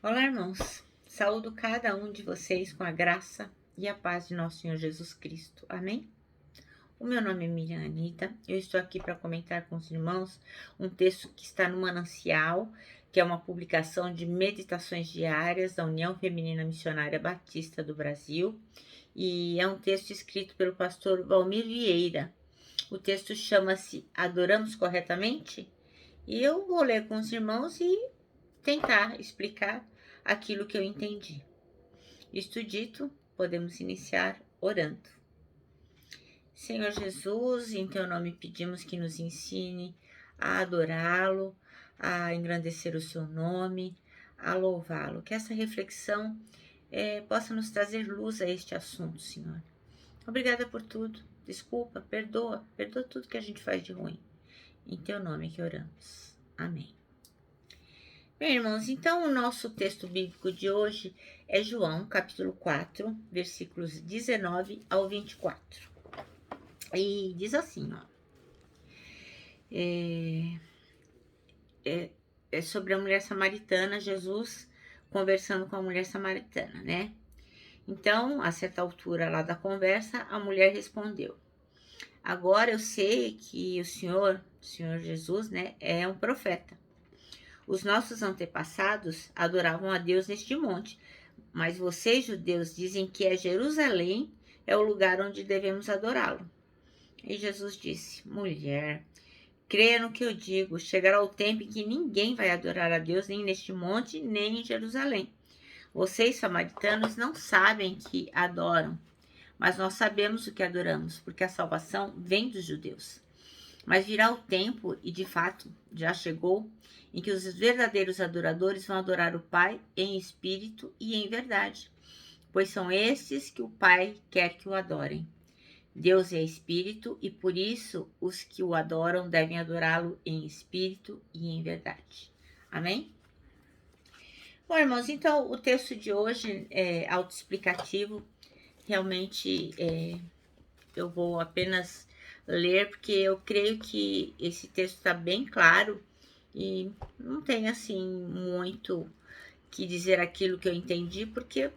Olá, irmãos. Saúdo cada um de vocês com a graça e a paz de nosso Senhor Jesus Cristo. Amém? O meu nome é Miriam Anita. Eu estou aqui para comentar com os irmãos um texto que está no Manancial, que é uma publicação de meditações diárias da União Feminina Missionária Batista do Brasil. E é um texto escrito pelo pastor Valmir Vieira. O texto chama-se Adoramos Corretamente? E eu vou ler com os irmãos e tentar explicar aquilo que eu entendi. Isto dito, podemos iniciar orando. Senhor Jesus, em teu nome pedimos que nos ensine a adorá-lo, a engrandecer o seu nome, a louvá-lo. Que essa reflexão possa nos trazer luz a este assunto, Senhor. Obrigada por tudo. Desculpa, perdoa tudo que a gente faz de ruim. Em teu nome que oramos. Amém. Bem, irmãos, então o nosso texto bíblico de hoje é João, capítulo 4, versículos 19 ao 24. E diz assim, ó. É sobre a mulher samaritana, Jesus conversando com a mulher samaritana, né? Então, a certa altura lá da conversa, a mulher respondeu: agora eu sei que o Senhor Jesus, né, é um profeta. Os nossos antepassados adoravam a Deus neste monte, mas vocês, judeus, dizem que é Jerusalém é o lugar onde devemos adorá-lo. E Jesus disse: mulher, creia no que eu digo, chegará o tempo em que ninguém vai adorar a Deus nem neste monte, nem em Jerusalém. Vocês, samaritanos, não sabem que adoram, mas nós sabemos o que adoramos, porque a salvação vem dos judeus. Mas virá o tempo, e de fato já chegou, em que os verdadeiros adoradores vão adorar o Pai em espírito e em verdade, pois são estes que o Pai quer que o adorem. Deus é espírito e por isso os que o adoram devem adorá-lo em espírito e em verdade. Amém? Bom, irmãos, então o texto de hoje é autoexplicativo. Realmente eu vou apenas ler, porque eu creio que esse texto está bem claro e não tem assim muito que dizer aquilo que eu entendi, porque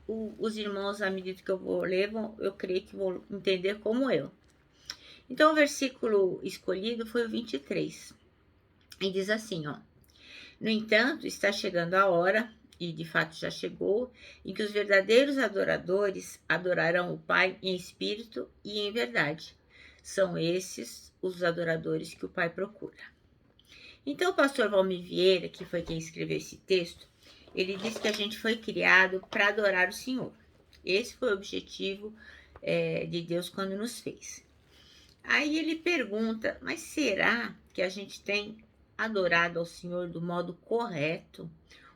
os irmãos, à medida que eu vou ler, eu creio que vão entender como eu. Então, o versículo escolhido foi o 23, e diz assim, ó: no entanto, está chegando a hora, e de fato já chegou, em que os verdadeiros adoradores adorarão o Pai em espírito e em verdade. São esses os adoradores que o Pai procura. Então, o pastor Valmir Vieira, que foi quem escreveu esse texto, ele diz que a gente foi criado para adorar o Senhor. Esse foi o objetivo de Deus quando nos fez. Aí ele pergunta, mas será que a gente tem adorado ao Senhor do modo correto,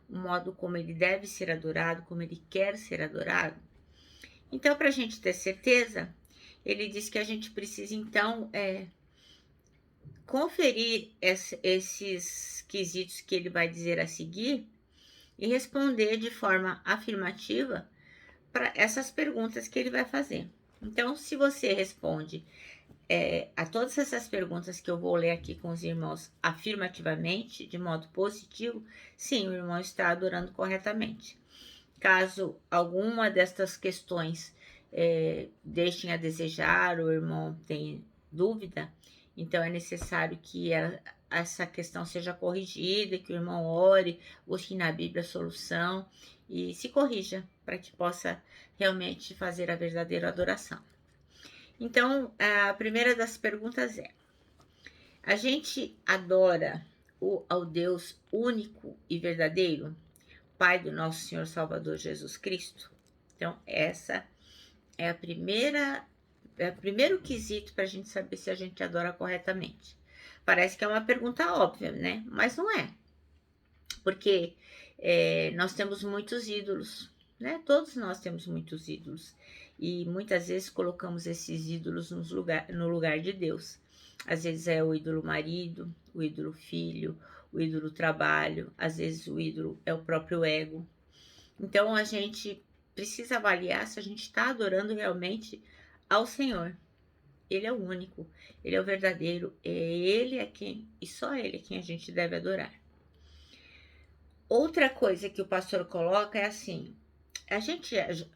o modo como ele deve ser adorado, como ele quer ser adorado? Então, para a gente ter certeza, ele diz que a gente precisa, então, conferir esses quesitos que ele vai dizer a seguir e responder de forma afirmativa para essas perguntas que ele vai fazer. Então, se você responde a todas essas perguntas que eu vou ler aqui com os irmãos afirmativamente, de modo positivo, sim, o irmão está adorando corretamente. Caso alguma destas questões deixem a desejar, o irmão tem dúvida, então é necessário que essa questão seja corrigida, que o irmão ore, busque na Bíblia a solução e se corrija para que possa realmente fazer a verdadeira adoração. Então, a primeira das perguntas é: a gente adora ao Deus único e verdadeiro, Pai do nosso Senhor Salvador Jesus Cristo? Então, essa é o primeiro quesito para a gente saber se a gente adora corretamente. Parece que é uma pergunta óbvia, né? Mas não é. Porque nós temos muitos ídolos, né? Todos nós temos muitos ídolos. E muitas vezes colocamos esses ídolos no lugar de Deus. Às vezes é o ídolo marido, o ídolo filho, o ídolo trabalho, às vezes o ídolo é o próprio ego. Então a gente precisa avaliar se a gente está adorando realmente ao Senhor. Ele é o único, ele é o verdadeiro, ele é quem, e só ele é quem a gente deve adorar. Outra coisa que o pastor coloca é assim,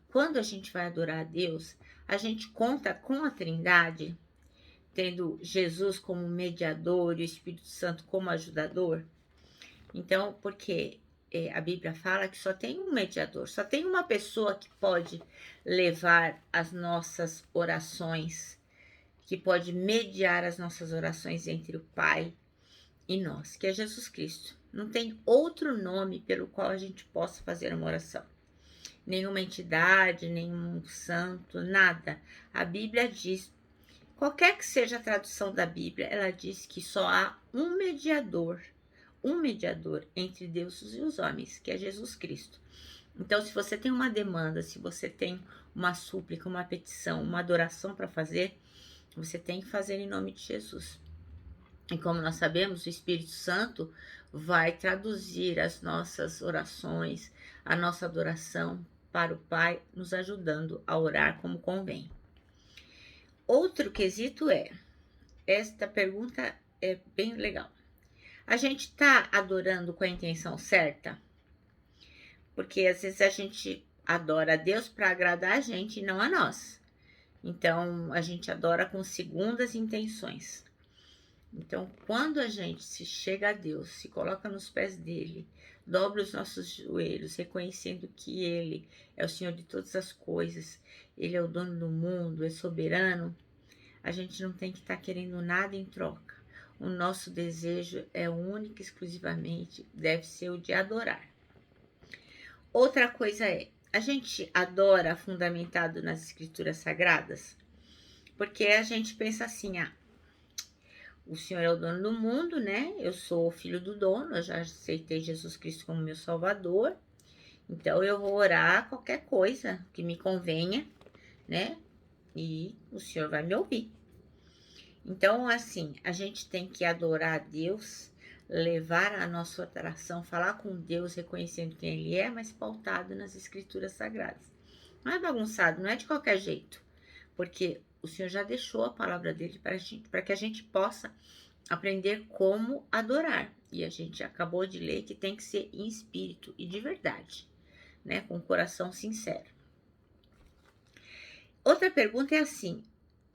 quando a gente vai adorar a Deus, a gente conta com a Trindade, tendo Jesus como mediador e o Espírito Santo como ajudador. Então, porque a Bíblia fala que só tem um mediador, só tem uma pessoa que pode levar as nossas orações, que pode mediar as nossas orações entre o Pai e nós, que é Jesus Cristo. Não tem outro nome pelo qual a gente possa fazer uma oração. Nenhuma entidade, nenhum santo, nada. A Bíblia diz, qualquer que seja a tradução da Bíblia, ela diz que só há um mediador entre Deus e os homens, que é Jesus Cristo. Então, se você tem uma demanda, se você tem uma súplica, uma petição, uma adoração para fazer, você tem que fazer em nome de Jesus. E como nós sabemos, o Espírito Santo vai traduzir as nossas orações, a nossa adoração para o Pai, nos ajudando a orar como convém. Outro quesito esta pergunta é bem legal. A gente está adorando com a intenção certa? Porque às vezes a gente adora a Deus para agradar a gente e não a nós. Então, a gente adora com segundas intenções. Então, quando a gente se chega a Deus, se coloca nos pés dele, dobra os nossos joelhos, reconhecendo que ele é o Senhor de todas as coisas, ele é o dono do mundo, é soberano, a gente não tem que estar querendo nada em troca. O nosso desejo é único e exclusivamente, deve ser o de adorar. Outra coisa a gente adora fundamentado nas escrituras sagradas? Porque a gente pensa assim, o Senhor é o dono do mundo, né? Eu sou o filho do dono, eu já aceitei Jesus Cristo como meu Salvador. Então, eu vou orar qualquer coisa que me convenha, né? E o Senhor vai me ouvir. Então, assim, a gente tem que adorar a Deus, levar a nossa adoração, falar com Deus, reconhecendo quem Ele é, mas pautado nas Escrituras Sagradas. Não é bagunçado, não é de qualquer jeito, porque o Senhor já deixou a palavra dele para que a gente possa aprender como adorar. E a gente acabou de ler que tem que ser em espírito e de verdade, né? Com o coração sincero. Outra pergunta é assim: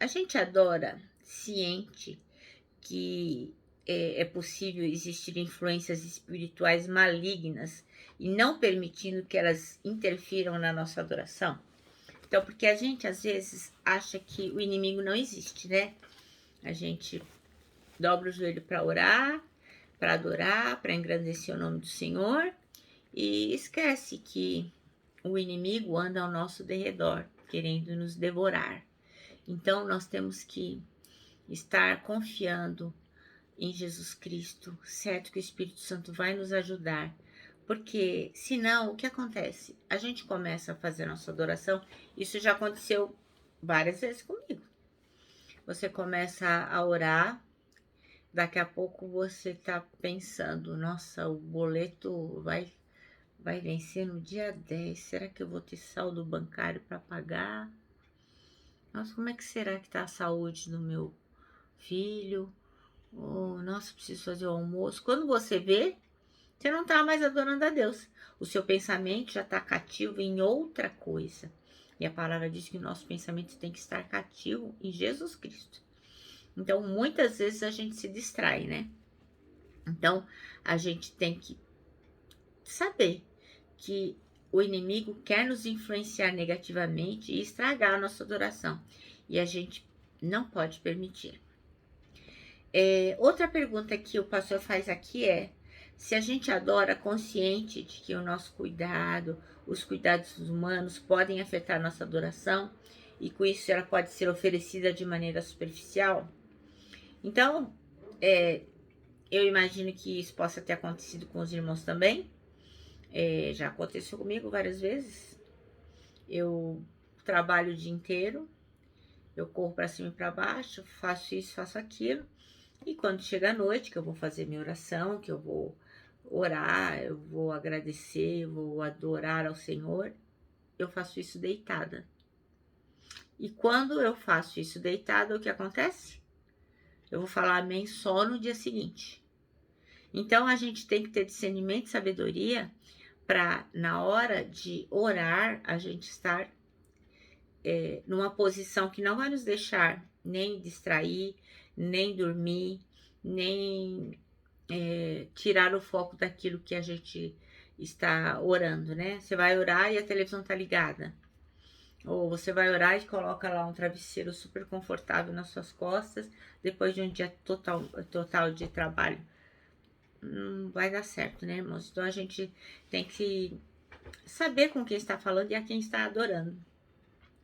a gente adora ciente que é possível existir influências espirituais malignas e não permitindo que elas interfiram na nossa adoração? Então, porque a gente às vezes acha que o inimigo não existe, né? A gente dobra o joelho para orar, para adorar, para engrandecer o nome do Senhor e esquece que o inimigo anda ao nosso derredor, querendo nos devorar. Então, nós temos que estar confiando em Jesus Cristo, certo que o Espírito Santo vai nos ajudar. Porque senão, o que acontece? A gente começa a fazer a nossa adoração, isso já aconteceu várias vezes comigo. Você começa a orar, daqui a pouco você tá pensando, nossa, o boleto vai vencer no dia 10, será que eu vou ter saldo bancário para pagar? Nossa, como é que será que tá a saúde do meu filho? Oh, nossa, preciso fazer o almoço. Quando você vê, você não está mais adorando a Deus. O seu pensamento já está cativo em outra coisa. E a palavra diz que o nosso pensamento tem que estar cativo em Jesus Cristo. Então, muitas vezes a gente se distrai, né? Então, a gente tem que saber que o inimigo quer nos influenciar negativamente e estragar a nossa adoração. E a gente não pode permitir. Outra pergunta que o pastor faz aqui é: se a gente adora consciente de que o nosso cuidado, os cuidados humanos podem afetar nossa adoração e com isso ela pode ser oferecida de maneira superficial? Então, eu imagino que isso possa ter acontecido com os irmãos também. Já aconteceu comigo várias vezes. Eu trabalho o dia inteiro, eu corro para cima e para baixo, faço isso, faço aquilo. E quando chega a noite, que eu vou fazer minha oração, que eu vou orar, eu vou agradecer, eu vou adorar ao Senhor, eu faço isso deitada. E quando eu faço isso deitada, o que acontece? Eu vou falar amém só no dia seguinte. Então, a gente tem que ter discernimento e sabedoria para, na hora de orar, a gente estar numa posição que não vai nos deixar nem distrair, nem dormir, nem tirar o foco daquilo que a gente está orando, né? Você vai orar e a televisão tá ligada. Ou você vai orar e coloca lá um travesseiro super confortável nas suas costas, depois de um dia total de trabalho. Não vai dar certo, né, irmãos? Então a gente tem que saber com quem está falando e a quem está adorando.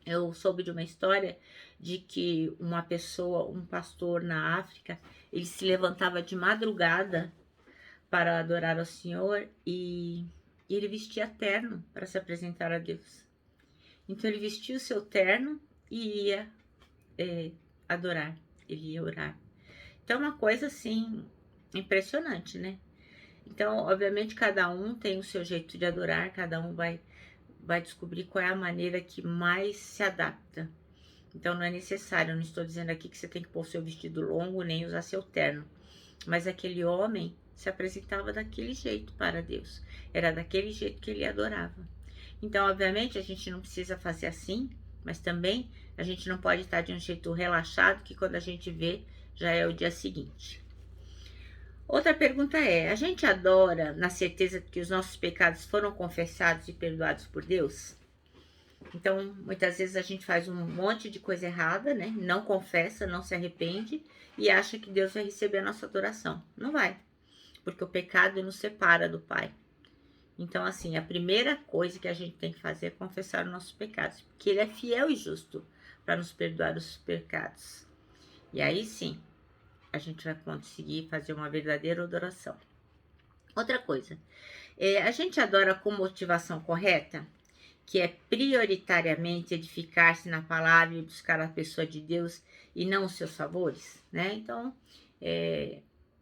Eu soube de uma história de que uma pessoa, um pastor na África, ele se levantava de madrugada para adorar ao Senhor e ele vestia terno para se apresentar a Deus. Então ele vestia o seu terno e ia adorar, ele ia orar. Então é uma coisa assim impressionante, né? Então, obviamente, cada um tem o seu jeito de adorar, cada um vai descobrir qual é a maneira que mais se adapta. Então não é necessário, eu não estou dizendo aqui que você tem que pôr seu vestido longo nem usar seu terno. Mas aquele homem se apresentava daquele jeito para Deus. Era daquele jeito que ele adorava. Então, obviamente, a gente não precisa fazer assim, mas também a gente não pode estar de um jeito relaxado, que quando a gente vê, já é o dia seguinte. Outra pergunta é: a gente adora na certeza de que os nossos pecados foram confessados e perdoados por Deus? Então, muitas vezes a gente faz um monte de coisa errada, né? Não confessa, não se arrepende e acha que Deus vai receber a nossa adoração. Não vai, porque o pecado nos separa do Pai. Então, assim, a primeira coisa que a gente tem que fazer é confessar os nossos pecados, porque Ele é fiel e justo para nos perdoar os pecados. E aí sim, a gente vai conseguir fazer uma verdadeira adoração. Outra coisa, a gente adora com motivação correta, que é prioritariamente edificar-se na palavra e buscar a pessoa de Deus e não os seus favores, né? Então,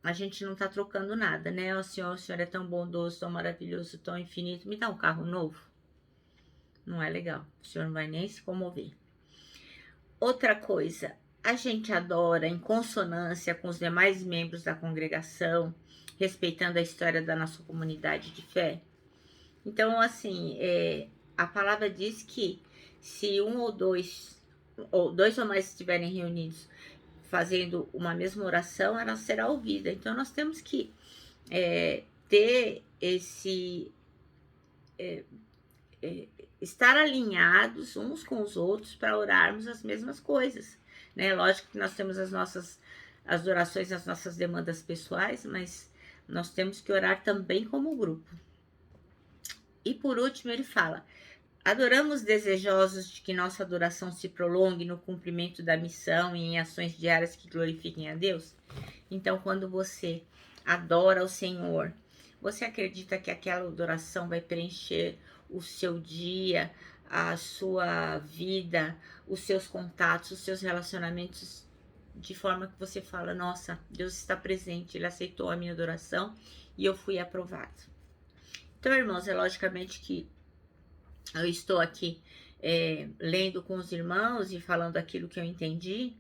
a gente não tá trocando nada, né? O Senhor é tão bondoso, tão maravilhoso, tão infinito, me dá um carro novo. Não é legal, o Senhor não vai nem se comover. Outra coisa, a gente adora em consonância com os demais membros da congregação, respeitando a história da nossa comunidade de fé. Então, assim, a palavra diz que se um ou dois ou mais estiverem reunidos fazendo uma mesma oração, ela será ouvida. Então, nós temos que ter esse estar alinhados uns com os outros para orarmos as mesmas coisas, né? Lógico que nós temos as orações, as nossas demandas pessoais, mas nós temos que orar também como grupo. E por último ele fala: adoramos desejosos de que nossa adoração se prolongue no cumprimento da missão e em ações diárias que glorifiquem a Deus. Então, quando você adora o Senhor, você acredita que aquela adoração vai preencher o seu dia, a sua vida, os seus contatos, os seus relacionamentos, de forma que você fala: nossa, Deus está presente, Ele aceitou a minha adoração e eu fui aprovado. Então, irmãos, é logicamente que eu estou aqui lendo com os irmãos e falando aquilo que eu entendi.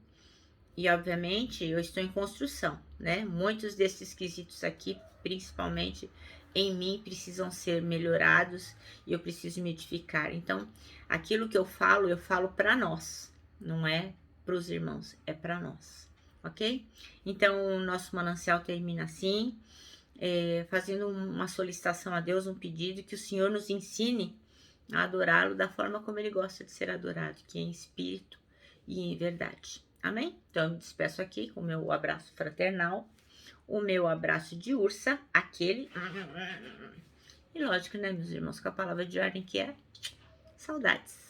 E, obviamente, eu estou em construção, né? Muitos desses quesitos aqui, principalmente em mim, precisam ser melhorados e eu preciso me edificar. Então, aquilo que eu falo para nós, não é para os irmãos, é para nós, ok? Então, o nosso manancial termina assim, fazendo uma solicitação a Deus, um pedido que o Senhor nos ensine a adorá-lo da forma como Ele gosta de ser adorado, que é em espírito e em verdade. Amém? Então, eu me despeço aqui com o meu abraço fraternal, o meu abraço de ursa, aquele. E lógico, né, meus irmãos, com a palavra de ordem que é saudades.